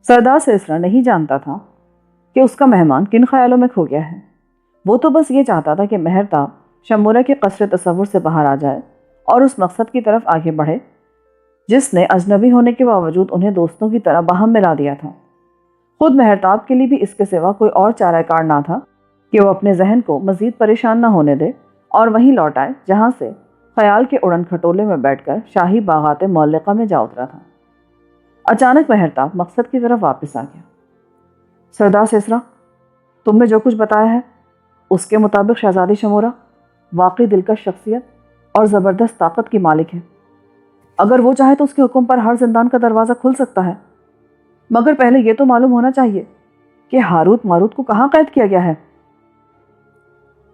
سردار سیسرا نہیں جانتا تھا کہ اس کا مہمان کن خیالوں میں کھو گیا ہے۔ وہ تو بس یہ چاہتا تھا کہ مہرتاب شمورہ کے قصر تصور سے باہر آ جائے اور اس مقصد کی طرف آگے بڑھے جس نے اجنبی ہونے کے باوجود انہیں دوستوں کی طرح باہم ملا دیا تھا۔ خود مہرتاب کے لیے بھی اس کے سوا کوئی اور چارہ کار نہ تھا کہ وہ اپنے ذہن کو مزید پریشان نہ ہونے دے اور وہیں لوٹ آئے جہاں سے خیال کے اڑن کھٹولے میں بیٹھ کر شاہی باغات معلقہ میں جا اترا تھا۔ اچانک مہرتاب مقصد کی طرف واپس آ گیا۔ سردار سیسرا، تم نے جو کچھ بتایا ہے اس کے مطابق شہزادی شمورہ واقعی دلکش شخصیت اور زبردست طاقت کی مالک ہے۔ اگر وہ چاہے تو اس کے حکم پر ہر زندان کا دروازہ کھل سکتا ہے، مگر پہلے یہ تو معلوم ہونا چاہیے کہ ہاروت ماروت کو کہاں قید کیا گیا ہے۔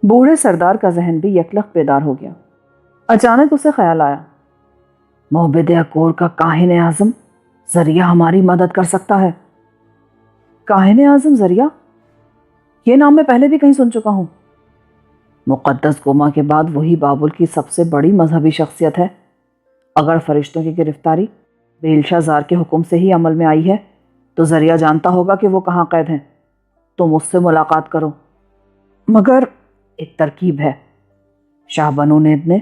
بوڑھے سردار کا ذہن بھی یکلخت بیدار ہو گیا۔ اچانک اسے خیال آیا، موبد اکور کا کاہن اعظم ذریعہ ہماری مدد کر سکتا ہے۔ کاہن اعظم ذریعہ؟ یہ نام میں پہلے بھی کہیں سن چکا ہوں۔ مقدس گوما کے بعد وہی بابل کی سب سے بڑی مذہبی شخصیت ہے۔ اگر فرشتوں کی گرفتاری بیلشا زار کے حکم سے ہی عمل میں آئی ہے تو ذریعہ جانتا ہوگا کہ وہ کہاں قید ہیں۔ تم اس سے ملاقات کرو، مگر ایک ترکیب ہے۔ شاہ بنو نیند نے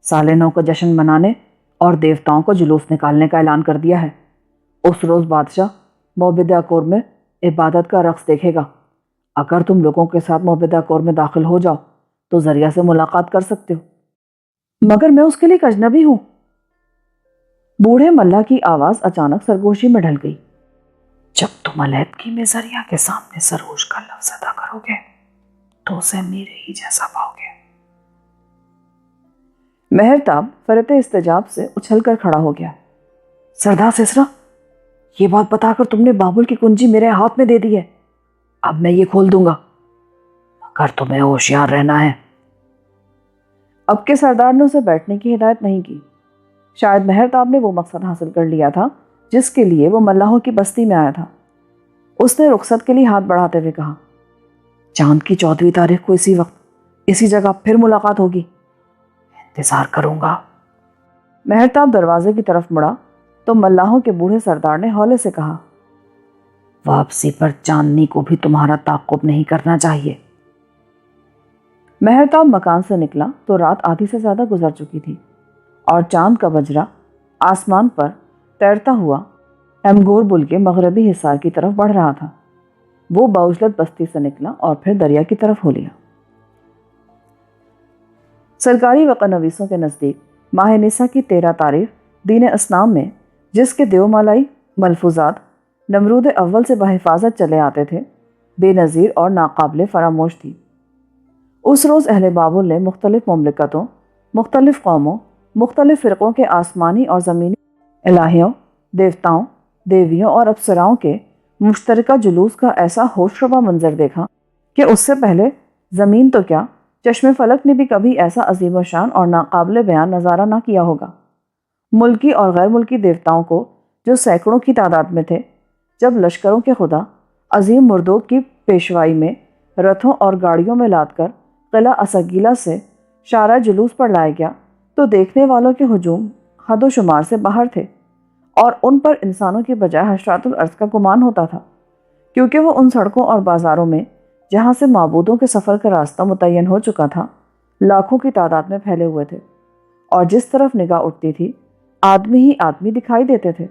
سال نو کا جشن منانے اور دیوتاؤں کو جلوس نکالنے کا اعلان کر دیا ہے۔ اس روز بادشاہ موبد اکور میں عبادت کا رقص دیکھے گا۔ اگر تم لوگوں کے ساتھ موبد اکور میں داخل ہو جاؤ تو ذریعہ سے ملاقات کر سکتے ہو۔ مگر میں اس کے لیے ایک اجنبی ہوں۔ بوڑھے ملا کی آواز اچانک سرگوشی میں ڈھل گئی۔ جب تم علیحدگی میں ذریعہ کے سامنے سروش کا لفظ ادا کرو گے تو اسے میرے ہی جیسا پاؤ گے۔ مہرتاب فرط استجاب سے اچھل کر کھڑا ہو گیا۔ سردار سیسرا، یہ بات بتا کر تم نے بابل کی کنجی میرے ہاتھ میں دے دی ہے۔ اب میں یہ کھول دوں گا، مگر تمہیں ہوشیار رہنا ہے۔ اب کے سردار نے اسے بیٹھنے کی ہدایت نہیں کی۔ شاید مہرتاب نے وہ مقصد حاصل کر لیا تھا جس کے لیے وہ ملاحوں کی بستی میں آیا تھا۔ اس نے رخصت کے لیے ہاتھ بڑھاتے ہوئے کہا، چاند کی 14ویں تاریخ کو اسی وقت اسی جگہ پھر ملاقات ہوگی۔ انتظار کروں گا۔ مہرتاب دروازے کی طرف مڑا تو ملاحوں کے بوڑھے سردار نے ہولے سے کہا، واپسی پر چاندنی کو بھی تمہارا تعاقب نہیں کرنا چاہیے۔ مہرتاب مکان سے نکلا تو رات آدھی سے زیادہ گزر چکی تھی اور چاند کا بجرا آسمان پر تیرتا ہوا ایمگور بل کے مغربی حصار کی طرف بڑھ رہا تھا۔ وہ باوجلت بستی سے نکلا اور پھر دریا کی طرف ہو لیا۔ سرکاری وقع نویسوں کے نزدیک ماہ نسا کی 13 تاریخ دین اسلام میں جس کے دیومالائی ملفوظات نمرود اول سے بحفاظت چلے آتے تھے، بے نظیر اور ناقابل فراموش تھی۔ اس روز اہل بابل نے مختلف مملکتوں، مختلف قوموں، مختلف فرقوں کے آسمانی اور زمینی الہیوں، دیوتاؤں، دیویوں اور اپسراؤں کے مشترکہ جلوس کا ایسا ہوش ربا منظر دیکھا کہ اس سے پہلے زمین تو کیا، چشم فلک نے بھی کبھی ایسا عظیم و شان اور ناقابل بیان نظارہ نہ کیا ہوگا۔ ملکی اور غیر ملکی دیوتاؤں کو جو سینکڑوں کی تعداد میں تھے، جب لشکروں کے خدا عظیم مردوک کی پیشوائی میں رتھوں اور گاڑیوں میں لاد کر قلعہ اسگیلا سے شارع جلوس پر لایا گیا تو دیکھنے والوں کے ہجوم حد و شمار سے باہر تھے اور ان پر انسانوں کی بجائے حشرات الارض کا گمان ہوتا تھا، کیونکہ وہ ان سڑکوں اور بازاروں میں جہاں سے معبودوں کے سفر کا راستہ متعین ہو چکا تھا لاکھوں کی تعداد میں پھیلے ہوئے تھے، اور جس طرف نگاہ اٹھتی تھی آدمی ہی آدمی دکھائی دیتے تھے،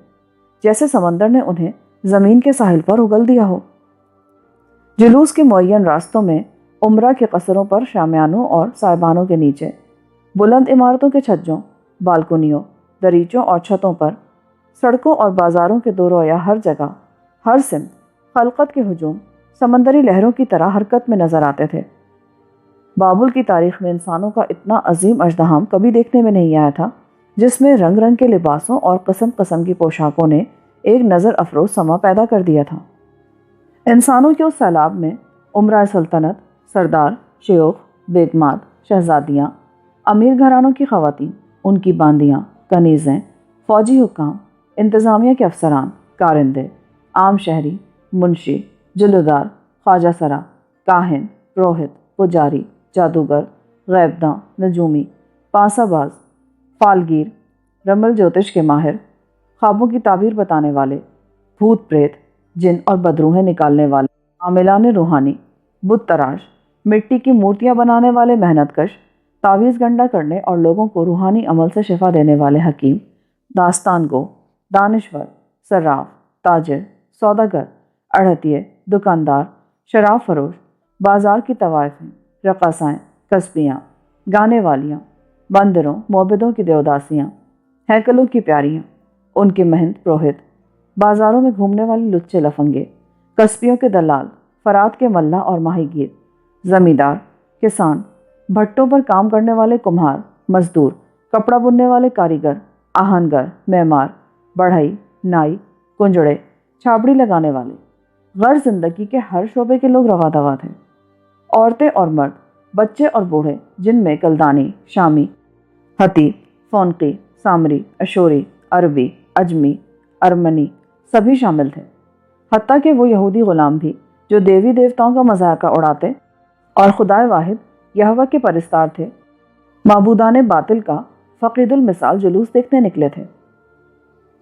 جیسے سمندر نے انہیں زمین کے ساحل پر اگل دیا ہو۔ جلوس کے معین راستوں میں عمرہ کے قصروں پر شامیانوں اور صاحبانوں کے نیچے، بلند عمارتوں کے چھجوں، بالکنیوں، دریچوں اور چھتوں پر، سڑکوں اور بازاروں کے دو رویا ہر جگہ، ہر سمت خلقت کے ہجوم سمندری لہروں کی طرح حرکت میں نظر آتے تھے۔ بابل کی تاریخ میں انسانوں کا اتنا عظیم اژدہام کبھی دیکھنے میں نہیں آیا تھا، جس میں رنگ رنگ کے لباسوں اور قسم قسم کی پوشاکوں نے ایک نظر افروز سما پیدا کر دیا تھا۔ انسانوں کے اس سیلاب میں عمرہ سلطنت، سردار، شیوخ، بیگمات، شہزادیاں، امیر گھرانوں کی خواتین، ان کی باندیاں، کنیزیں، فوجی حکام، انتظامیہ کے افسران، کارندے، عام شہری، منشی، جلدار، خواجہ سرا، کاہن، پروہت، پجاری، جادوگر، غیبداں، نجومی، پاسہ باز، فالگیر، رمل جوتش کے ماہر، خوابوں کی تعبیر بتانے والے، بھوت پریت، جن اور بدروہیں نکالنے والے عاملان روحانی، بت تراش، مٹی کی مورتیاں بنانے والے محنت کش، تعویذ گنڈا کرنے اور لوگوں کو روحانی عمل سے شفا دینے والے حکیم، داستان گو، دانشور، صراف، تاجر، سوداگر، اڑھتیے، دکاندار، شراب فروش، بازار کی طوائفیں، رقاصائیں، کسبیاں، گانے والیاں، بندروں موبدوں کی دیوداسیاں، ہیکلوں کی پیاریاں، ان کے مہنت پروہت، بازاروں میں گھومنے والے لچے لفنگے، کسبیوں کے دلال، فرات کے ملا اور ماہی گیر، زمیندار، کسان، بھٹوں پر کام کرنے والے کمہار، مزدور، کپڑا بننے والے کاریگر، آہنگر، معمار، بڑھئی، نائی، کنجڑے، چھابڑی لگانے والے، غرض زندگی کے ہر شعبے کے لوگ روا دوا تھے۔ عورتیں اور مرد، بچے اور بوڑھے، جن میں کلدانی، شامی، ہتی، فونقی، سامری، اشوری، عربی، اجمی، ارمنی سبھی شامل تھے، حتیٰ کہ وہ یہودی غلام بھی جو دیوی دیوتاؤں کا مذاق اڑاتے اور خدائے واحد یہوہ کے پرستار تھے، معبودان باطل کا فقید المثال جلوس دیکھنے نکلے تھے۔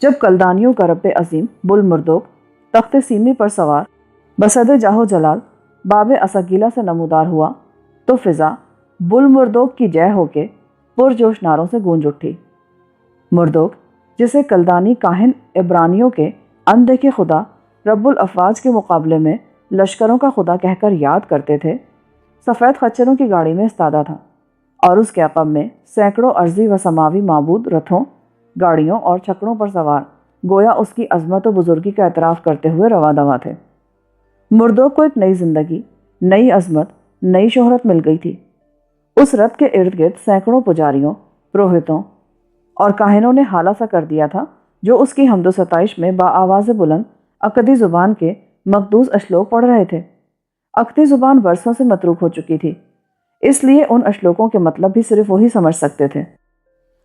جب کلدانیوں کا رب عظیم بل مردوک تخت سیمی پر سوار بصد جاہ و جلال باب اسگیلا سے نمودار ہوا تو فضا بل مردوک کی جے ہو کے پرجوش نعروں سے گونج اٹھی۔ مردوک، جسے کلدانی کاہن عبرانیوں کے اندیکھے خدا رب الافواج کے مقابلے میں لشکروں کا خدا کہہ کر یاد کرتے تھے، سفید خچروں کی گاڑی میں استادہ تھا اور اس کے عقب میں سینکڑوں ارضی و سماوی معبود رتھوں، گاڑیوں اور چھکڑوں پر سوار گویا اس کی عظمت و بزرگی کا اعتراف کرتے ہوئے رواں دواں تھے۔ مردوک کو ایک نئی زندگی، نئی عظمت، نئی شہرت مل گئی تھی۔ اس رتھ کے ارد گرد سینکڑوں پجاریوں، پروہتوں اور کاہنوں نے حالہ سا کر دیا تھا جو اس کی حمد و ستائش میں بآواز بلند اکدی زبان کے مقدوس اشلوک پڑھ رہے تھے۔ اکدی زبان برسوں سے متروک ہو چکی تھی، اس لیے ان اشلوکوں کے مطلب بھی صرف وہی سمجھ سکتے تھے۔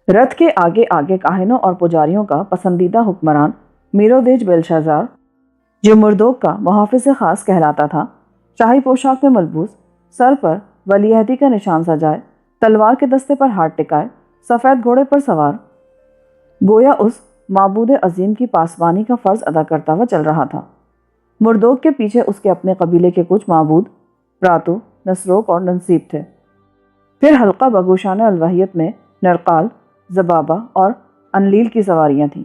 رتھ کے آگے آگے کاہنوں اور پجاریوں کا پسندیدہ حکمران میرودیج بیلشازار، جو مردوک کا محافظ خاص کہلاتا تھا، شاہی پوشاک میں ملبوس، سر پر ولی عہدی کا نشان سجائے، تلوار کے دستے پر ہاتھ ٹکائے، سفید گھوڑے پر سوار، گویا اس معبود عظیم کی پاسبانی کا فرض ادا کرتا ہوا چل رہا تھا۔ مردوک کے پیچھے اس کے اپنے قبیلے کے کچھ معبود، راتو، نسروک اور ننسیب تھے۔ پھر حلقہ بگوشان الوحیت میں نرقال، زبابہ اور انلیل کی سواریاں تھیں۔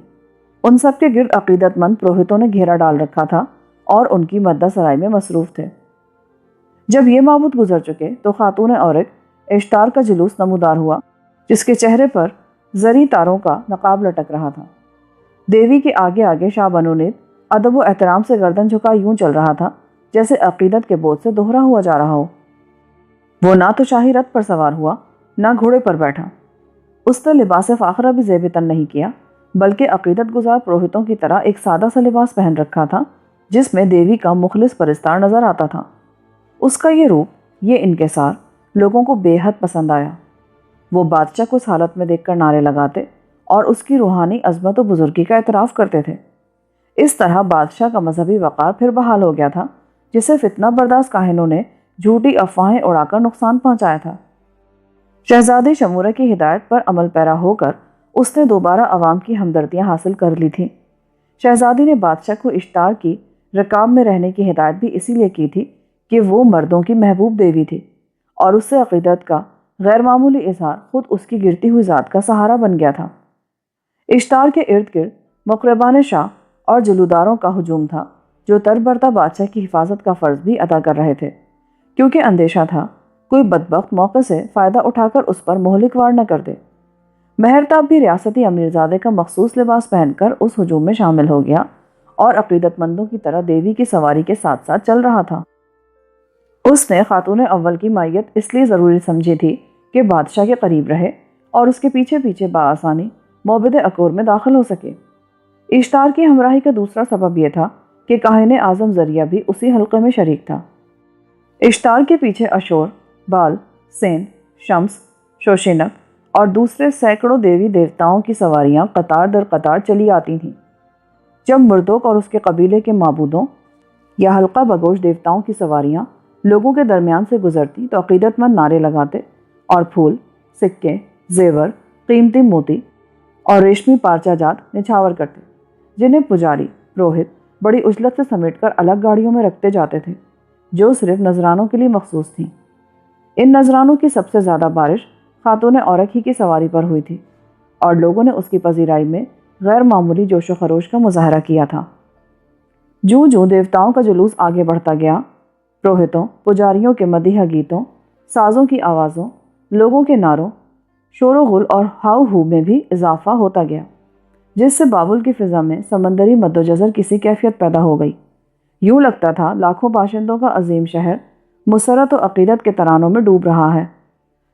ان سب کے گرد عقیدت مند پروہتوں نے گھیرا ڈال رکھا تھا اور ان کی مدہ سرائی میں مصروف تھے۔ جب یہ معبود گزر چکے تو خاتون اورک اشتار کا جلوس نمودار ہوا، جس کے چہرے پر زری تاروں کا نقاب لٹک رہا تھا۔ دیوی کے آگے آگے شاہ بنونید ادب و احترام سے گردن جھکا یوں چل رہا تھا جیسے عقیدت کے بوجھ سے دوہرا ہوا جا رہا ہو۔ وہ نہ تو شاہی رتھ پر سوار ہوا، نہ گھوڑے پر بیٹھا۔ اس نے لباس فاخرہ بھی زیب تن نہیں کیا، بلکہ عقیدت گزار پروہتوں کی طرح ایک سادہ سا لباس پہن رکھا تھا جس میں دیوی کا مخلص پرستار نظر آتا تھا۔ اس کا یہ روپ، یہ انکسار لوگوں کو بے حد پسند آیا۔ وہ بادشاہ کو اس حالت میں دیکھ کر نعرے لگاتے اور اس کی روحانی عظمت و بزرگی کا اعتراف کرتے تھے۔ اس طرح بادشاہ کا مذہبی وقار پھر بحال ہو گیا تھا، جسے فتنہ برداز کاہنوں نے جھوٹی افواہیں اڑا کر نقصان پہنچایا تھا۔ شہزادی شمورہ کی ہدایت پر عمل پیرا ہو کر اس نے دوبارہ عوام کی ہمدردیاں حاصل کر لی تھیں۔ شہزادی نے بادشاہ کو اشتار کی رکاب میں رہنے کی ہدایت بھی اسی لیے کی تھی کہ وہ مردوں کی محبوب دیوی تھی اور اس سے عقیدت کا غیر معمولی اظہار خود اس کی گرتی ہوئی ذات کا سہارا بن گیا تھا۔ اشتار کے ارد گرد مقربان شاہ اور جلوداروں کا ہجوم تھا جو تربرتا بادشاہ کی حفاظت کا فرض بھی ادا کر رہے تھے، کیونکہ اندیشہ تھا کوئی بدبخت موقع سے فائدہ اٹھا کر اس پر مہلک وار نہ کر دے۔ مہرتاب بھی ریاستی امیرزادے کا مخصوص لباس پہن کر اس ہجوم میں شامل ہو گیا اور عقیدت مندوں کی طرح دیوی کی سواری کے ساتھ ساتھ چل رہا تھا۔ اس نے خاتون اول کی مائیت اس لیے ضروری سمجھی تھی کہ بادشاہ کے قریب رہے اور اس کے پیچھے پیچھے بآسانی موبد اکور میں داخل ہو سکے۔ اشتار کی ہمراہی کا دوسرا سبب یہ تھا کہ کاہن اعظم ذریعہ بھی اسی حلقے میں شریک تھا۔ اشتار کے پیچھے اشور، بال، سین، شمس، شوشینک اور دوسرے سینکڑوں دیوی دیوتاؤں کی سواریاں قطار در قطار چلی آتی تھیں۔ جب مردوک اور اس کے قبیلے کے معبودوں یا حلقہ بگوش دیوتاؤں کی سواریاں لوگوں کے درمیان سے گزرتی تو عقیدت مند نعرے لگاتے اور پھول، سکے، زیور، قیمتی موتی اور ریشمی پارچہ جات نچھاور کرتے، جنہیں پجاری، پروہت بڑی عجلت سے سمیٹ کر الگ گاڑیوں میں رکھتے جاتے تھے جو صرف نذرانوں کے لیے مخصوص تھیں۔ ان نذرانوں کی سب سے زیادہ بارش خاتون اورک ہی کی سواری پر ہوئی تھی اور لوگوں نے اس کی پذیرائی میں غیر معمولی جوش و خروش کا مظاہرہ کیا تھا۔ جوں جوں دیوتاؤں کا جلوس آگے بڑھتا گیا، پروہتوں، پجاریوں کے مدیحہ گیتوں، سازوں کی آوازوں، لوگوں کے نعروں، شور و غل اور ہاؤ ہو میں بھی اضافہ ہوتا گیا، جس سے بابل کی فضا میں سمندری مد و جزر کی سی کیفیت پیدا ہو گئی۔ یوں لگتا تھا لاکھوں باشندوں کا عظیم شہر مسرت و عقیدت کے ترانوں میں ڈوب رہا ہے۔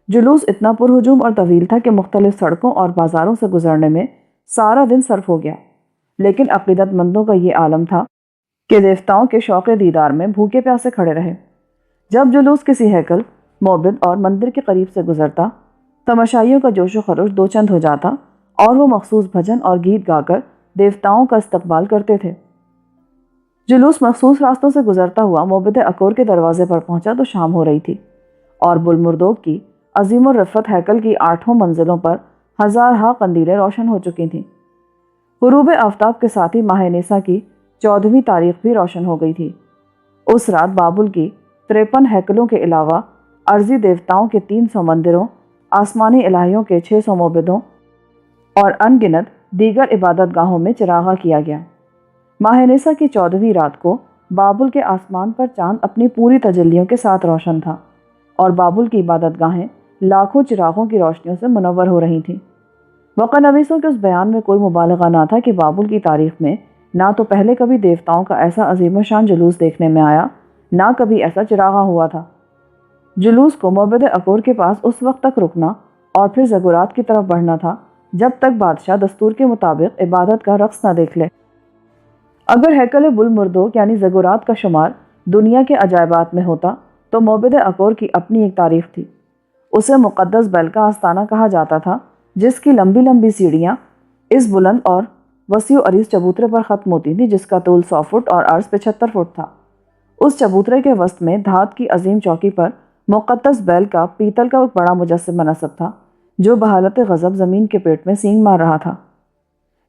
جلوس اتنا پرہجوم اور طویل تھا کہ مختلف سڑکوں اور بازاروں سے گزرنے میں سارا دن صرف ہو گیا، لیکن عقیدت مندوں کا یہ عالم تھا کہ دیوتاؤں کے شوق دیدار میں بھوکے پیاسے کھڑے رہے۔ جب جلوس کسی ہیکل، معبد اور مندر کے قریب سے گزرتا، تماشائیوں کا جوش و خروش دو چند ہو جاتا اور وہ مخصوص بھجن اور گیت گا کر دیوتاؤں کا استقبال کرتے تھے۔ جلوس مخصوص راستوں سے گزرتا ہوا معبد اکور کے دروازے پر پہنچا تو شام ہو رہی تھی اور بلمردوگ کی عظیم الرفت ہیکل کی 8 منزلوں پر ہزارہا قندیلیں روشن ہو چکی تھیں۔ غروب آفتاب کے ساتھ ہی ماہ نیسا کی 14ویں تاریخ بھی روشن ہو گئی تھی۔ اس رات بابل کی 53 ہیکلوں کے علاوہ ارضی دیوتاؤں کے 300 مندروں، آسمانی الہیوں کے 600 معبدوں اور ان گنت دیگر عبادت گاہوں میں چراغاں کیا گیا۔ ماہ نیسا کی 14ویں رات کو بابل کے آسمان پر چاند اپنی پوری تجلیوں کے ساتھ روشن تھا اور بابل کی عبادت گاہیں لاکھوں چراغوں کی روشنیوں سے منور ہو رہی تھیں۔ وقع نویسوں کے اس بیان میں کوئی مبالغہ نہ تھا کہ بابل کی تاریخ میں نہ تو پہلے کبھی دیوتاؤں کا ایسا عظیم و شان جلوس دیکھنے میں آیا، نہ کبھی ایسا چراغاں ہوا تھا۔ جلوس کو معبد اکور کے پاس اس وقت تک رکنا اور پھر زگورات کی طرف بڑھنا تھا جب تک بادشاہ دستور کے مطابق عبادت کا رقص نہ دیکھ لے۔ اگر ہیکل بلمردوگ یعنی زگورات کا شمار دنیا کے عجائبات میں ہوتا تو معبد اکور کی اپنی ایک تاریخ تھی۔ اسے مقدس بیل کا آستانہ کہا جاتا تھا، جس کی لمبی لمبی سیڑھیاں اس بلند اور وسیع و عریض چبوترے پر ختم ہوتی تھیں جس کا طول 100 فٹ اور عرض 75 فٹ تھا۔ اس چبوترے کے وسط میں دھات کی عظیم چوکی پر مقدس بیل کا پیتل کا ایک بڑا مجسمہ نصب تھا جو بحالت غضب زمین کے پیٹ میں سینگ مار رہا تھا۔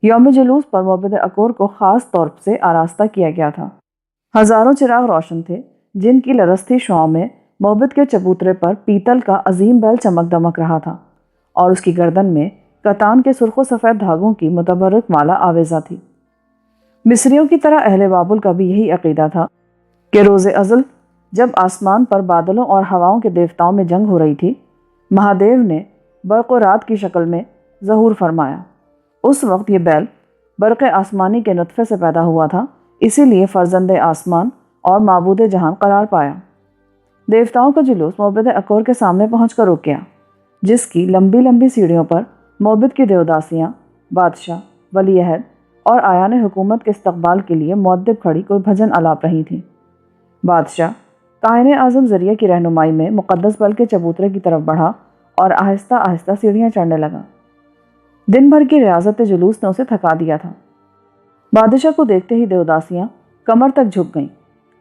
یوم جلوس پر معبد اکور کو خاص طور سے آراستہ کیا گیا تھا۔ ہزاروں چراغ روشن تھے جن کی لرزتی شعاؤں میں معبد کے چبوترے پر پیتل کا عظیم بیل چمک دمک رہا تھا اور اس کی گردن میں کتان کے سرخ و سفید دھاگوں کی متبرک مالا آویزہ تھی۔ مصریوں کی طرح اہل بابل کا بھی یہی عقیدہ تھا کہ روز ازل جب آسمان پر بادلوں اور ہواؤں کے دیوتاؤں میں جنگ ہو رہی تھی، مہادیو نے برق و رات کی شکل میں ظہور فرمایا۔ اس وقت یہ بیل برق آسمانی کے نطفے سے پیدا ہوا تھا، اسی لیے فرزند آسمان اور معبود جہان قرار پایا۔ دیوتاؤں کا جلوس معبد اکور کے سامنے پہنچ کر رک گیا، جس کی لمبی لمبی سیڑھیوں پر معبد کی دیوداسیاں، بادشاہ، ولی عہد اور آیان حکومت کے استقبال کے لیے مؤدب کھڑی کوئی بھجن آلاپ رہی تھیں۔ بادشاہ کاہن اعظم ذریعہ کی رہنمائی میں مقدس بیل کے چبوترے کی طرف بڑھا اور آہستہ آہستہ سیڑھیاں چڑھنے لگا۔ دن بھر کی ریاضت جلوس نے اسے تھکا دیا تھا۔ بادشاہ کو دیکھتے ہی دیوداسیاں کمر تک جھک گئیں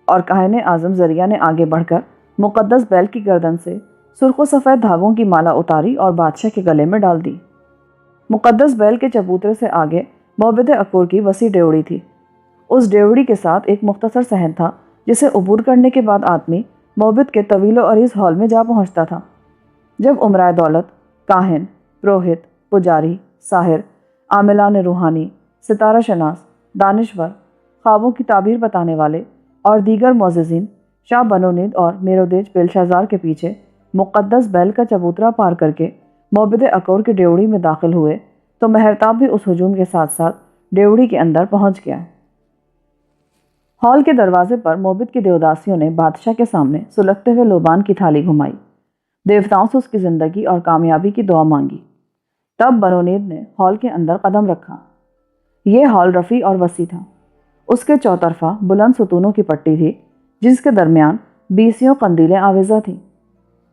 اور کاہن اعظم ذریعہ نے آگے بڑھ کر مقدس بیل کی گردن سے سرخ و سفید دھاگوں کی مالا اتاری اور بادشاہ کے گلے میں ڈال دی۔ مقدس بیل کے چبوترے سے آگے معبد اکور کی وسیع ڈیوڑی تھی۔ اس ڈیوڑی کے ساتھ ایک مختصر صحن تھا جسے عبور کرنے کے بعد آدمی معبد کے طویل و عریض ہال میں جا پہنچتا تھا۔ جب امرائے دولت، کاہن، پروہت، پجاری، ساحر، عاملان روحانی، ستارہ شناس، دانشور، خوابوں کی تعبیر بتانے والے اور دیگر معززین شاہ بنونید اور میرودیج بیلشازار کے پیچھے مقدس بیل کا چبوترا پار کر کے معبد اکور کی ڈیوڑی میں داخل ہوئے تو مہرتاب بھی اس ہجوم کے ساتھ ساتھ ڈیوڑی کے اندر پہنچ گیا۔ ہال کے دروازے پر معبد کی دیوداسیوں نے بادشاہ کے سامنے سلگتے ہوئے لوبان کی تھالی گھمائی، دیوتاؤں سے اس کی زندگی اور کامیابی کی دعا مانگی۔ تب بنونید نے ہال کے اندر قدم رکھا۔ یہ ہال رفیع اور وسیع تھا۔ اس کے چوطرفہ بلند ستونوں کی پٹی تھی جس کے درمیان 20 قندیلیں آویزہ تھیں۔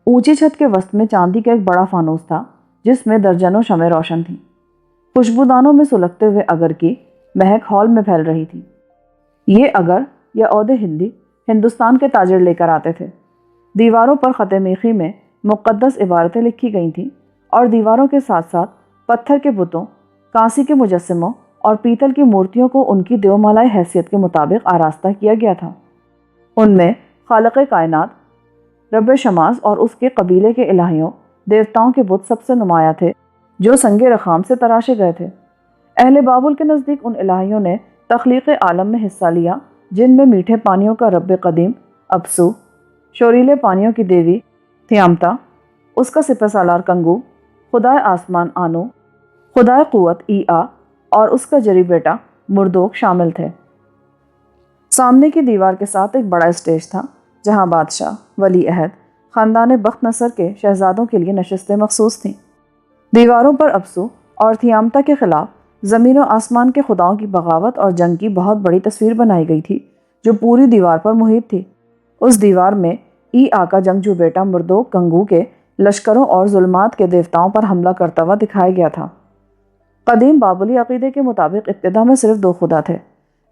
اونچی چھت کے وسط میں چاندی کا ایک بڑا فانوس تھا جس میں درجنوں شمعیں روشن تھیں۔ خوشبودانوں میں سلگتے ہوئے اگر کی مہک ہال میں پھیل رہی تھی۔ یہ اگر یا عود ہندی ہندوستان کے تاجر لے کر آتے تھے۔ دیواروں پر خط میخی میں مقدس عبارتیں لکھی گئی تھیں اور دیواروں کے ساتھ ساتھ پتھر کے بتوں، کانسی کے مجسموں اور پیتل کی مورتیوں کو ان کی دیومالائی حیثیت کے مطابق آراستہ کیا گیا تھا۔ ان میں خالق کائنات، رب شماس اور اس کے قبیلے کے الہیوں، دیوتاؤں کے بت سب سے نمایاں تھے جو سنگ رخام سے تراشے گئے تھے۔ اہل بابل کے نزدیک ان الہیوں نے تخلیق عالم میں حصہ لیا، جن میں میٹھے پانیوں کا رب قدیم اپسو، شوریلے پانیوں کی دیوی تھیامتا، اس کا سپہ سالار کنگو، خدائے آسمان آنو، خدائے قوت ای آ اور اس کا جری بیٹا مردوک شامل تھے۔ سامنے کی دیوار کے ساتھ ایک بڑا اسٹیج تھا جہاں بادشاہ، ولی عہد، خاندان بخت نصر کے شہزادوں کے لیے نشستیں مخصوص تھیں۔ دیواروں پر اپسو اور تھیامتا کے خلاف زمین و آسمان کے خداؤں کی بغاوت اور جنگ کی بہت بڑی تصویر بنائی گئی تھی جو پوری دیوار پر محیط تھی۔ اس دیوار میں ای آ کا جنگجو بیٹا مردوک کنگو کے لشکروں اور ظلمات کے دیوتاؤں پر حملہ کرتا ہوا دکھایا گیا تھا۔ قدیم بابلی عقیدے کے مطابق ابتدا میں صرف دو خدا تھے،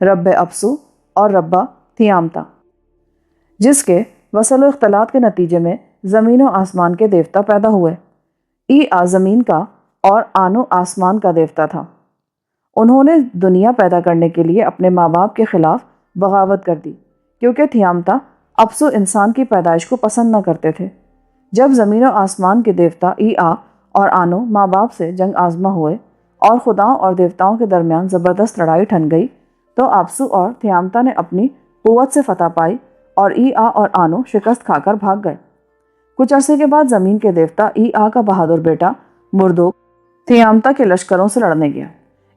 رب اپسو اور ربا تھیامتا، جس کے وصل و اختلاط کے نتیجے میں زمین و آسمان کے دیوتا پیدا ہوئے۔ ای آ زمین کا اور آنو آسمان کا دیوتا تھا۔ انہوں نے دنیا پیدا کرنے کے لیے اپنے ماں باپ کے خلاف بغاوت کر دی کیونکہ تھیامتا اپسو انسان کی پیدائش کو پسند نہ کرتے تھے۔ جب زمین و آسمان کے دیوتا ای آ اور آنو ماں باپ سے جنگ آزما ہوئے اور خداؤں اور دیوتاؤں کے درمیان زبردست لڑائی ٹھن گئی تو اپسو اور تھیامتا نے اپنی قوت سے فتح پائی اور ای آ اور آنو شکست کھا کر بھاگ گئے۔ کچھ عرصے کے بعد زمین کے دیوتا ای آ کا بہادر بیٹا مردوک تھیامتا کے لشکروں سے لڑنے گیا۔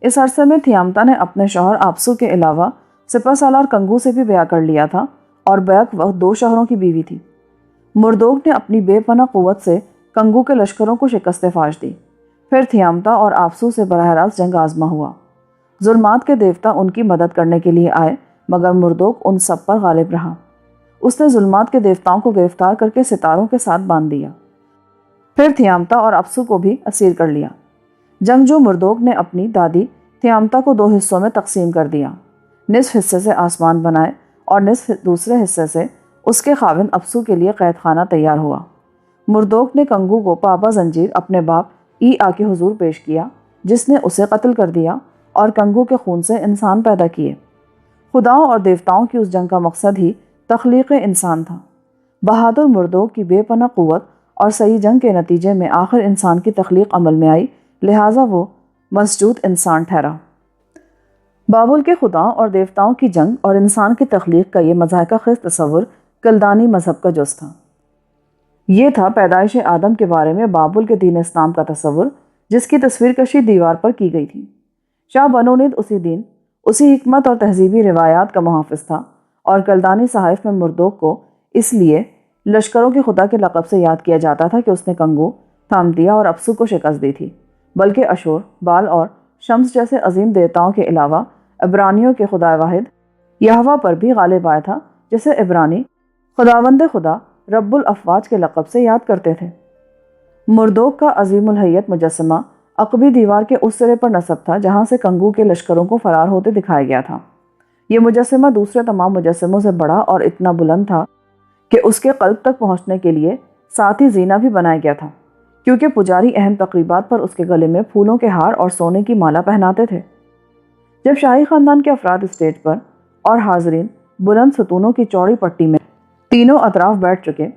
اس عرصے میں تھیامتا نے اپنے شوہر آپسو کے علاوہ سپہ سالار کنگو سے بھی بیعہ کر لیا تھا اور بیک وقت 2 شوہروں کی بیوی تھی۔ مردوک نے اپنی بے پناہ قوت سے کنگو کے لشکروں کو شکست فاش دی۔ پھر تھیامتا اور آپسو سے براہ راست جنگ آزما ہوا۔ ظلمات کے دیوتا ان کی مدد کرنے کے لیے آئے مگر مردوک ان سب پر غالب رہا۔ اس نے ظلمات کے دیوتاؤں کو گرفتار کر کے ستاروں کے ساتھ باندھ دیا۔ پھر تھیامتا اور اپسو کو بھی اسیر کر لیا۔ جنگجو مردوک نے اپنی دادی تھیامتا کو 2 حصوں میں تقسیم کر دیا، نصف حصے سے آسمان بنائے اور نصف دوسرے حصے سے اس کے خاوند اپسو کے لیے قید خانہ تیار ہوا۔ مردوک نے کنگو کو پابا زنجیر اپنے باپ ای آ کے حضور پیش کیا جس نے اسے قتل کر دیا اور کنگو کے خون سے انسان پیدا کیے۔ خداؤں اور دیوتاؤں کی اس جنگ کا مقصد ہی تخلیق انسان تھا۔ بہادر مردوک کی بے پناہ قوت اور صحیح جنگ کے نتیجے میں آخر انسان کی تخلیق عمل میں آئی، لہٰذا وہ مسجود انسان ٹھہرا۔ بابل کے خداؤں اور دیوتاؤں کی جنگ اور انسان کی تخلیق کا یہ مضحکہ خیز تصور کلدانی مذہب کا جز تھا۔ یہ تھا پیدائش آدم کے بارے میں بابل کے دین اسلام کا تصور جس کی تصویر کشی دیوار پر کی گئی تھی۔ شاہ بنو اسی دین، اسی حکمت اور تہذیبی روایات کا محافظ تھا اور کلدانی صحائف میں مردوک کو اس لیے لشکروں کے خدا کے لقب سے یاد کیا جاتا تھا کہ اس نے کنگو، تھامتیا اور اپسو کو شکست دی تھی، بلکہ اشور، بال اور شمس جیسے عظیم دیوتاؤں کے علاوہ عبرانیوں کے خدا واحد یہوہ پر بھی غالب آیا تھا جسے عبرانی خداوند خدا رب الافواج کے لقب سے یاد کرتے تھے۔ مردوک کا عظیم الہیت مجسمہ عقبی دیوار کے اس سرے پر نصب تھا جہاں سے کنگو کے لشکروں کو فرار ہوتے دکھایا گیا تھا۔ یہ مجسمہ دوسرے تمام مجسموں سے بڑا اور اتنا بلند تھا کہ اس کے قلب تک پہنچنے کے لیے ساتھ ہی زینہ بھی بنایا گیا تھا، کیونکہ پجاری اہم تقریبات پر اس کے گلے میں پھولوں کے ہار اور سونے کی مالا پہناتے تھے۔ جب شاہی خاندان کے افراد اسٹیج پر اور حاضرین بلند ستونوں کی چوڑی پٹی میں تینوں اطراف بیٹھ چکے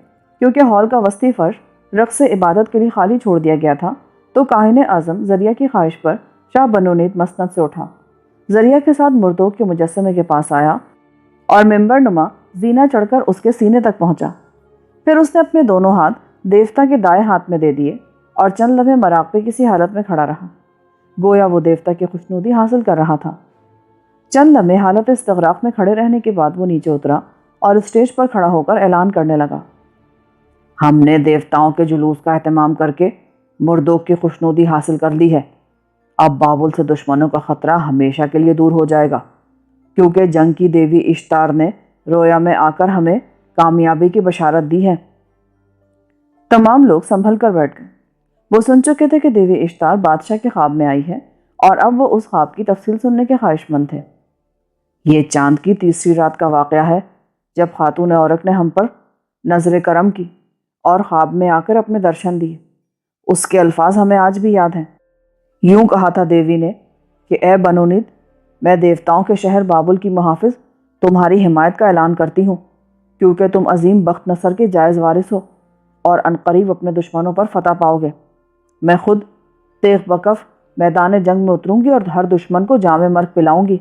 کیونکہ ہال کا وسطی فرش رقص عبادت کے لیے خالی چھوڑ دیا گیا تھا، تو کاہن اعظم ذریعہ کی خواہش پر شاہ بنو مسند سے اٹھا، ذریعہ کے ساتھ مردوک کے مجسمے کے پاس آیا اور ممبر نما زینہ چڑھ کر اس کے سینے تک پہنچا۔ پھر اس نے اپنے دونوں ہاتھ دیوتا کے دائیں ہاتھ میں دے دیے اور چند لمحے مراقبے کسی حالت میں کھڑا رہا، گویا وہ دیوتا کی خوشنودی حاصل کر رہا تھا۔ چند لمحے حالت استغراق میں کھڑے رہنے کے بعد وہ نیچے اترا اور اسٹیج پر کھڑا ہو کر اعلان کرنے لگا، ہم نے دیوتاؤں کے جلوس کا اہتمام کر کے مردوک کی خوشنودی حاصل کر لی ہے۔ اب بابل سے دشمنوں کا خطرہ ہمیشہ کے لیے دور ہو جائے گا، کیونکہ جنگ کی دیوی اشتار نے رویا میں آ کر ہمیں کامیابی کی بشارت دی ہے۔ تمام لوگ سنبھل کر بیٹھ گئے۔ وہ سن چکے تھے کہ دیوی اشتار بادشاہ کے خواب میں آئی ہے اور اب وہ اس خواب کی تفصیل سننے کے خواہش مند تھے۔ یہ چاند کی تیسری رات کا واقعہ ہے جب خاتون عورت نے ہم پر نظر کرم کی اور خواب میں آ کر اپنے درشن دیے۔ اس کے الفاظ ہمیں آج بھی یاد ہیں۔ یوں کہا تھا دیوی نے کہ اے بنونید، میں دیوتاؤں کے شہر بابل کی محافظ تمہاری حمایت کا اعلان کرتی ہوں، کیونکہ تم عظیم بخت نصر کے جائز وارث ہو اور عنقریب اپنے دشمنوں پر فتح پاؤ گے۔ میں خود تیغ بکف میدان جنگ میں اتروں گی اور ہر دشمن کو جام مرگ پلاؤں گی۔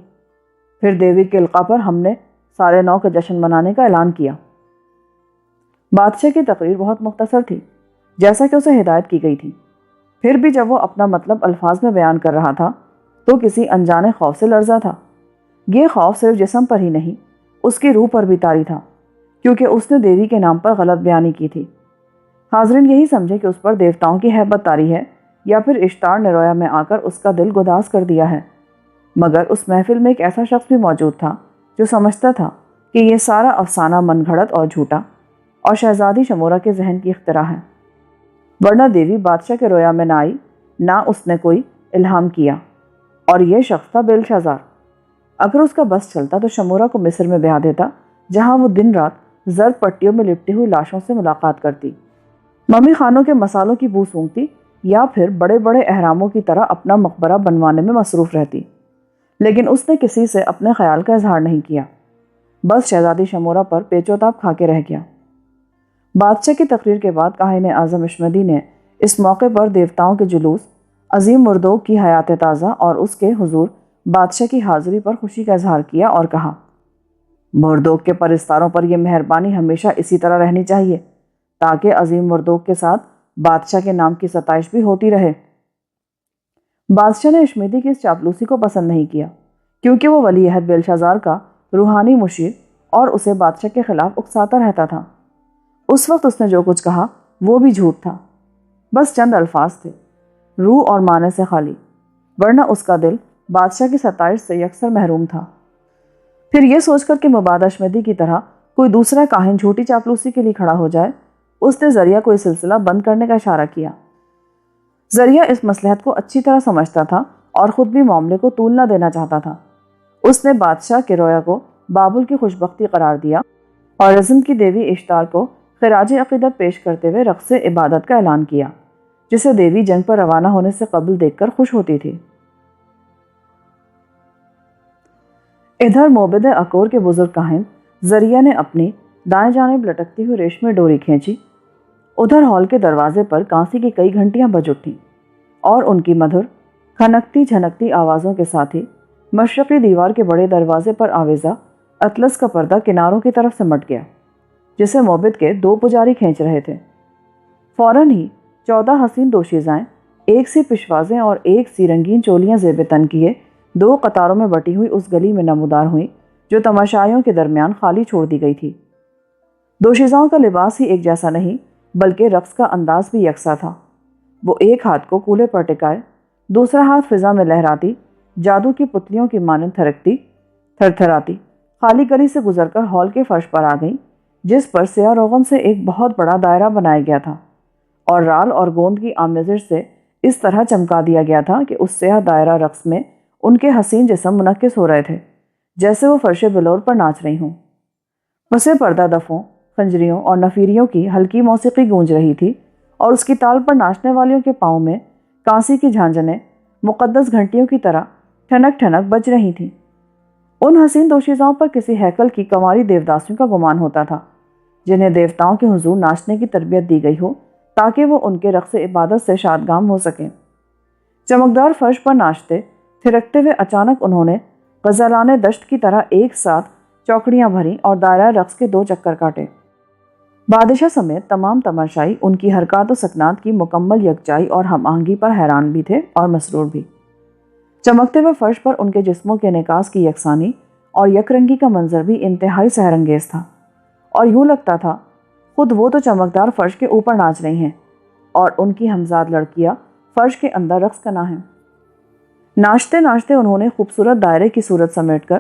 پھر دیوی کے القاء پر ہم نے سارے نو کا جشن منانے کا اعلان کیا۔ بادشاہ کی تقریر بہت مختصر تھی، جیسا کہ اسے ہدایت کی گئی تھی۔ پھر بھی جب وہ اپنا مطلب الفاظ میں بیان کر رہا تھا تو کسی انجانے خوف سے لرزا تھا۔ یہ خوف صرف جسم پر ہی نہیں، اس کی روح پر بھی طاری تھا، کیونکہ اس نے دیوی کے نام پر غلط بیانی کی تھی۔ حاضرین یہی سمجھے کہ اس پر دیوتاؤں کی ہیبت طاری ہے، یا پھر اشتار نے رویا میں آ کر اس کا دل گداز کر دیا ہے۔ مگر اس محفل میں ایک ایسا شخص بھی موجود تھا جو سمجھتا تھا کہ یہ سارا افسانہ من گھڑت اور جھوٹا اور شہزادی شمورہ کے ذہن کی اختراع ہے، ورنہ دیوی بادشاہ کے رویا میں نہ آئی، نہ اس نے کوئی الہام کیا، اور یہ شخص تھا بیلشازار۔ اگر اس کا بس چلتا تو شمورہ کو مصر میں بیاہ دیتا، جہاں وہ دن رات زرد پٹیوں میں لپٹی ہوئی لاشوں سے ملاقات کرتی، ممی خانوں کے مسالوں کی بو سونگتی، یا پھر بڑے بڑے اہراموں کی طرح اپنا مقبرہ بنوانے میں مصروف رہتی۔ لیکن اس نے کسی سے اپنے خیال کا اظہار نہیں کیا، بس شہزادی شمورہ پر پیچو تاب کھا کے رہ گیا۔ بادشاہ کی تقریر کے بعد کاہن اعظم اشمدی نے اس موقع پر دیوتاؤں کے جلوس، عظیم مردوک کی حیات تازہ اور اس کے حضور بادشاہ کی حاضری پر خوشی کا اظہار کیا اور کہا، مردوک کے پرستاروں پر یہ مہربانی ہمیشہ اسی طرح رہنی چاہیے، تاکہ عظیم مردوک کے ساتھ بادشاہ کے نام کی ستائش بھی ہوتی رہے۔ بادشاہ نے اشمدی کی اس چاپلوسی کو پسند نہیں کیا، کیونکہ وہ ولی عہد بیلشازار کا روحانی مشیر اور اسے بادشاہ کے خلاف اکساتا رہتا تھا۔ اس وقت اس نے جو کچھ کہا وہ بھی جھوٹ تھا، بس چند الفاظ تھے، روح اور معنی سے خالی، ورنہ اس کا دل بادشاہ کی ستائش سے یکسر محروم تھا۔ پھر یہ سوچ کر کہ مباد اشمدی کی طرح کوئی دوسرا کاہن جھوٹی چاپلوسی کے لیے کھڑا ہو جائے، اس نے ذریعہ کو یہ سلسلہ بند کرنے کا اشارہ کیا۔ ذریعہ اس مصلحت کو اچھی طرح سمجھتا تھا اور خود بھی معاملے کو طول نہ دینا چاہتا تھا۔ اس نے بادشاہ کے رویا کو بابل کی خوشبختی قرار دیا اور عزم کی دیوی اشتار کو خراج عقیدت پیش کرتے ہوئے رقص عبادت کا اعلان کیا، جسے دیوی جنگ پر روانہ ہونے سے قبل دیکھ کر خوش ہوتی تھی۔ ادھر موبد اکور کے بزرگ کاہن ذریعہ نے اپنی دائیں جانب لٹکتی ہوئی ریشمی ڈوری کھینچی۔ ادھر ہال کے دروازے پر کانسی کی کئی گھنٹیاں بج اٹھیں اور ان کی مدھر کھنکتی جھنکتی آوازوں کے ساتھ ہی مشرقی دیوار کے بڑے دروازے پر آویزہ اطلس کا پردہ کناروں کی طرف سے مٹ گیا، جسے موبد کے 2 پجاری کھینچ رہے تھے۔ فوراً ہی 14 حسین دوشیزائیں، ایک سی پشوازیں اور ایک سی رنگین چولیاں زیب تن کیے 2 قطاروں میں بٹی ہوئی اس گلی میں نمودار ہوئیں جو تماشائیوں کے درمیان خالی چھوڑ دی گئی تھی۔ دوشیزاؤں کا لباس ہی ایک جیسا نہیں، بلکہ رقص کا انداز بھی یکساں تھا۔ وہ ایک ہاتھ کو کولے پر ٹکائے، دوسرا ہاتھ فضا میں لہراتی، جادو کی پتلیوں کی مانند تھرکتی تھرتھراتی خالی گلی سے گزر کر ہال کے فرش پر آ گئیں، جس پر سیاہ روغن سے ایک بہت بڑا دائرہ بنایا گیا تھا اور رال اور گوند کی آمیزش سے اس طرح چمکا دیا گیا تھا کہ اس سیاہ دائرہ رقص میں ان کے حسین جسم منعکس ہو رہے تھے، جیسے وہ فرش بلور پر ناچ رہی ہوں۔ پسے پردہ دفوں، خنجریوں اور نفیریوں کی ہلکی موسیقی گونج رہی تھی اور اس کی تال پر ناچنے والیوں کے پاؤں میں کانسی کی جھانجنیں مقدس گھنٹیوں کی طرح ٹھنک ٹھنک بج رہی تھیں۔ ان حسین دوشیزاؤں پر کسی ہیکل کی کنواری دیوداسیوں کا گمان ہوتا تھا، جنہیں دیوتاؤں کے حضور ناچنے کی تربیت دی گئی ہو تاکہ وہ ان کے رقص عبادت سے شادگام ہو سکیں۔ چمکدار فرش پر ناچتے تھرکتے ہوئے اچانک انہوں نے غزالان دشت کی طرح ایک ساتھ چوکڑیاں بھریں اور دائرہ رقص کے 2 چکر کاٹے۔ بادشاہ سمیت تمام تماشائی ان کی حرکات و سکنات کی مکمل یکجائی اور ہم آہنگی پر حیران بھی تھے اور مسرور بھی۔ چمکتے ہوئے فرش پر ان کے جسموں کے انعکاس کی یکسانی اور یک رنگی کا منظر بھی انتہائی سحر انگیز تھا، اور یوں لگتا تھا خود وہ تو چمکدار فرش کے اوپر ناچ رہی ہیں اور ان کی ہمزاد لڑکیاں فرش کے اندر رقص کرنا ہیں۔ ناچتے ناچتے انہوں نے خوبصورت دائرے کی صورت سمیٹ کر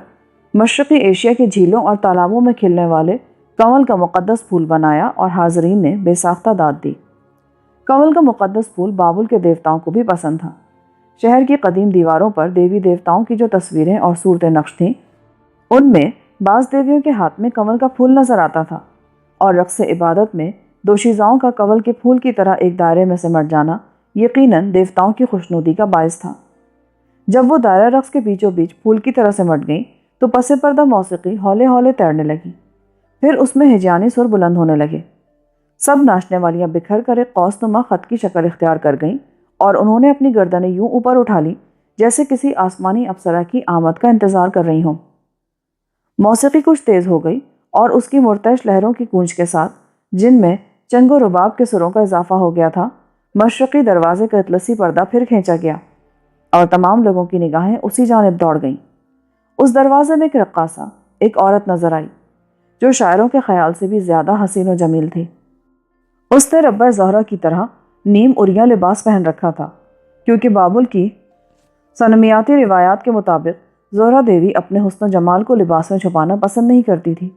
مشرقی ایشیا کی جھیلوں اور تالابوں میں کھلنے والے کنول کا مقدس پھول بنایا اور حاضرین نے بے ساختہ داد دی۔ کنول کا مقدس پھول بابل کے دیوتاؤں کو بھی پسند تھا۔ شہر کی قدیم دیواروں پر دیوی دیوتاؤں کی جو تصویریں اور صورت نقش تھیں، ان میں بعض دیویوں کے ہاتھ میں کنول کا پھول نظر آتا تھا، اور رقص عبادت میں دوشیزاؤں کا کنول کے پھول کی طرح ایک دائرے میں سمٹ جانا یقیناً دیوتاؤں کی خوشنودی کا باعث تھا۔ جب وہ دائرہ رقص کے بیچوں بیچ پھول کی طرح سمٹ گئیں تو پس پردہ موسیقی ہولے ہولے تیرنے لگی، پھر اس میں ہجانی سر بلند ہونے لگے۔ سب ناچنے والیاں بکھر کر ایک قوس نما خط کی شکل اختیار کر گئیں اور انہوں نے اپنی گردنیں یوں اوپر اٹھا لی جیسے کسی آسمانی اپسرا کی آمد کا انتظار کر رہی ہوں۔ موسیقی کچھ تیز ہو گئی اور اس کی مرتعش لہروں کی گونج کے ساتھ، جن میں چنگ و رباب کے سروں کا اضافہ ہو گیا تھا، مشرقی دروازے کا اطلسی پردہ پھر کھینچا گیا اور تمام لوگوں کی نگاہیں اسی جانب دوڑ گئیں۔ اس دروازے میں ایک رقاصہ، ایک عورت نظر آئی جو شاعروں کے خیال سے بھی زیادہ حسین و جمیل تھی۔ اس نے ربہ زہرہ کی طرح نیم عریاں لباس پہن رکھا تھا، کیونکہ بابل کی سنمیاتی روایات کے مطابق زہرہ دیوی اپنے حسن و جمال کو لباس میں چھپانا پسند نہیں کرتی تھی،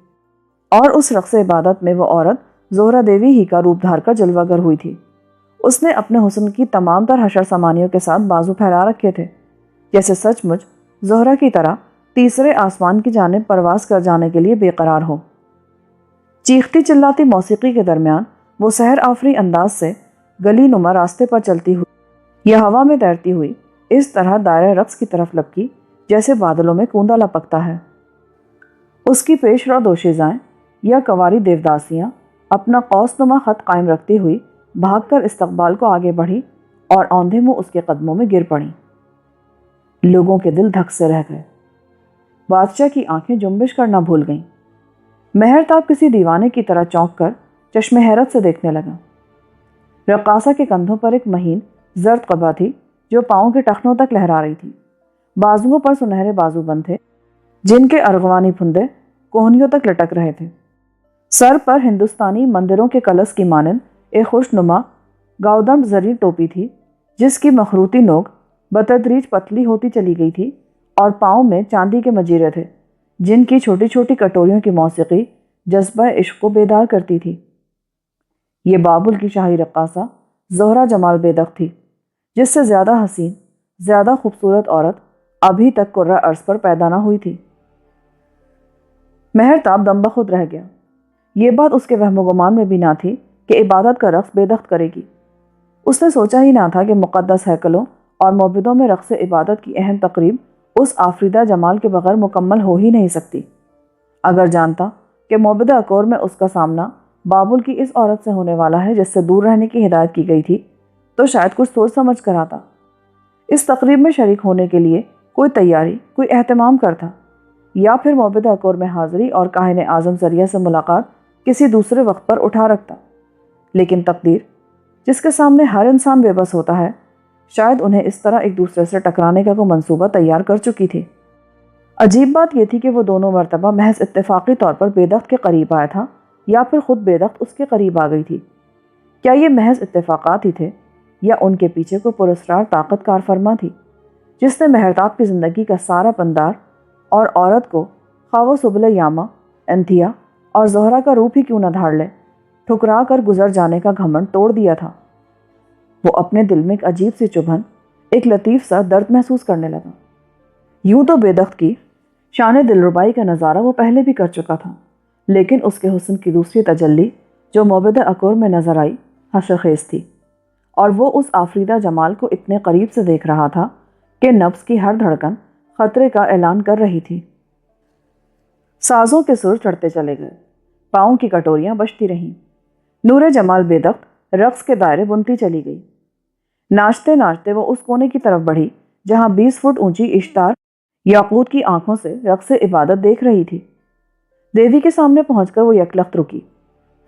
اور اس رقص عبادت میں وہ عورت زہرہ دیوی ہی کا روپ دھار کر جلوہ گر ہوئی تھی۔ اس نے اپنے حسن کی تمام تر حشر سامانیوں کے ساتھ بازو پھیلا رکھے تھے، جیسے سچ مچ زہرہ کی طرح تیسرے آسمان کی جانب پرواز کر جانے کے لیے بے قرار ہو۔ چیختی چلاتی موسیقی کے درمیان وہ سحر آفری انداز سے گلی نما راستے پر چلتی ہوئی یا ہوا میں تیرتی ہوئی اس طرح دائرہ رقص کی طرف لپکی جیسے بادلوں میں کوندا لپکتا ہے۔ اس کی پیش رو دوشیزائیں یا کنواری دیوداسیاں اپنا قوس نما خط قائم رکھتی ہوئی بھاگ کر استقبال کو آگے بڑھی اور اوندھے منہ اس کے قدموں میں گر پڑیں۔ لوگوں کے دل دھک سے رہ گئے۔ بادشاہ کی آنکھیں جنبش کرنا بھول گئیں۔ مہرتاب کسی دیوانے کی طرح چونک کر چشم حیرت سے دیکھنے لگا۔ رقاصہ کے کندھوں پر ایک مہین زرد قبا تھی جو پاؤں کے ٹخنوں تک لہرا رہی تھی۔ بازوؤں پر سنہرے بازو بند تھے جن کے ارغوانی پھندے کوہنیوں تک لٹک رہے تھے۔ سر پر ہندوستانی مندروں کے کلش کی مانند ایک خوش نما گاؤدم زری ٹوپی تھی جس کی مخروطی نوک بتدریج پتلی ہوتی چلی گئی تھی، اور پاؤں میں چاندی کے مجیرے تھے جن کی چھوٹی چھوٹی کٹوریوں کی موسیقی جذبہ عشق کو بیدار کرتی تھی۔ یہ بابل کی شاہی رقاصہ زہرہ جمال بیدق تھی، جس سے زیادہ حسین، زیادہ خوبصورت عورت ابھی تک کرۂ ارض پر پیدا نہ ہوئی تھی۔ مہرتاب دم بخود رہ گیا۔ یہ بات اس کے وہم و گمان میں بھی نہ تھی کہ عبادت کا رقص بیدخت کرے گی۔ اس نے سوچا ہی نہ تھا کہ مقدس ہیکلوں اور معبدوں میں رقص عبادت کی اہم تقریب اس آفریدہ جمال کے بغیر مکمل ہو ہی نہیں سکتی۔ اگر جانتا کہ معبد اکور میں اس کا سامنا بابل کی اس عورت سے ہونے والا ہے جس سے دور رہنے کی ہدایت کی گئی تھی، تو شاید کچھ سوچ سمجھ کر آتا، اس تقریب میں شریک ہونے کے لیے کوئی تیاری، کوئی اہتمام کرتا، یا پھر معبد اکور میں حاضری اور کاہن اعظم ذریعہ سے ملاقات کسی دوسرے وقت پر اٹھا رکھتا۔ لیکن تقدیر، جس کے سامنے ہر انسان بے بس ہوتا ہے، شاید انہیں اس طرح ایک دوسرے سے ٹکرانے کا کوئی منصوبہ تیار کر چکی تھی۔ عجیب بات یہ تھی کہ وہ دونوں مرتبہ محض اتفاقی طور پر بیدخت کے قریب آیا تھا، یا پھر خود بیدخت اس کے قریب آ گئی تھی۔ کیا یہ محض اتفاقات ہی تھے، یا ان کے پیچھے کوئی پراسرار طاقت کار فرما تھی جس نے مہرتاب کی زندگی کا سارا پندار اور عورت کو، خواہ وہ سبل یاما، انتھیا اور زہرہ کا روپ ہی کیوں نہ دھاڑ لے، ٹھکرا کر گزر جانے کا گھمنڈ توڑ دیا تھا۔ وہ اپنے دل میں ایک عجیب سی چبھن، ایک لطیف سا درد محسوس کرنے لگا۔ یوں تو بیدخت کی شان دلربائی کا نظارہ وہ پہلے بھی کر چکا تھا، لیکن اس کے حسن کی دوسری تجلی جو معبد اکور میں نظر آئی حشر خیز تھی، اور وہ اس آفریدہ جمال کو اتنے قریب سے دیکھ رہا تھا کہ نفس کی ہر دھڑکن خطرے کا اعلان کر رہی تھی۔ سازوں کے سر چڑھتے چلے گئے، پاؤں کی کٹوریاں بجتی رہیں، نور جمال بیدخت رقص کے دائرے بنتی چلی گئی۔ ناچتے ناچتے وہ اس کونے کی طرف بڑھی جہاں 20 فٹ اونچی اشتار یاقوت کی آنکھوں سے رقص عبادت دیکھ رہی تھی۔ دیوی کے سامنے پہنچ کر وہ یکلخت رکی،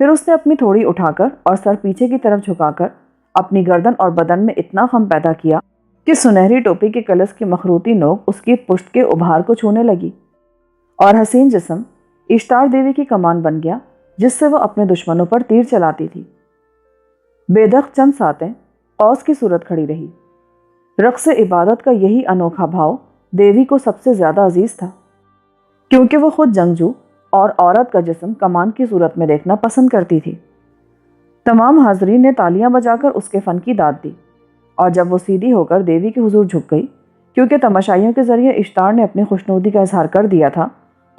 پھر اس نے اپنی تھوڑی اٹھا کر اور سر پیچھے کی طرف جھکا کر اپنی گردن اور بدن میں اتنا خم پیدا کیا کہ سنہری ٹوپی کے کلش کی مخروطی نوک اس کی پشت کے ابھار کو چھونے لگی، اور حسین جسم اشتار دیوی کی کمان بن گیا جس سے وہ اپنے دشمنوں پر تیر چلاتی تھی۔ بیدخت چند ساتیں قوس کی صورت کھڑی رہی۔ رقص عبادت کا یہی انوکھا بھاؤ دیوی کو سب سے زیادہ عزیز تھا، کیونکہ وہ خود جنگجو اور عورت کا جسم کمان کی صورت میں دیکھنا پسند کرتی تھی۔ تمام حاضرین نے تالیاں بجا کر اس کے فن کی داد دی، اور جب وہ سیدھی ہو کر دیوی کے حضور جھک گئی، کیونکہ تماشائیوں کے ذریعے اشتار نے اپنی خوشنودی کا اظہار کر دیا تھا،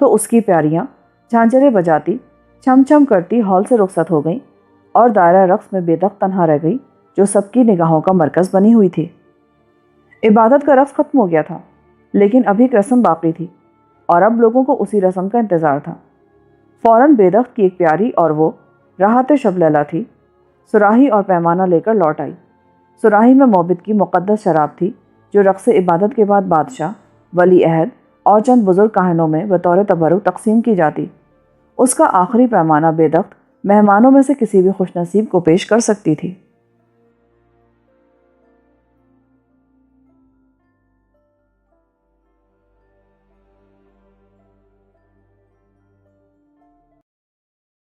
تو اس کی پیاریاں جھانجریں بجاتی، چھم چھم کرتی ہال سے رخصت ہو گئیں، اور دائرہ رقص میں بیدخت تنہا رہ گئی جو سب کی نگاہوں کا مرکز بنی ہوئی تھی۔ عبادت کا رقص ختم ہو گیا تھا، لیکن ابھی ایک رسم باقی تھی اور اب لوگوں کو اسی رسم کا انتظار تھا۔ فوراً بے دخت کی ایک پیاری اور وہ راحت شب لیلا تھی، صراحی اور پیمانہ لے کر لوٹ آئی۔ صراحی میں موبد کی مقدس شراب تھی جو رقص عبادت کے بعد بادشاہ، ولی عہد اور چند بزرگ کاہنوں میں بطور تبرک تقسیم کی جاتی۔ اس کا آخری پیمانہ بے دخت مہمانوں میں سے کسی بھی خوش نصیب کو پیش کر سکتی تھی۔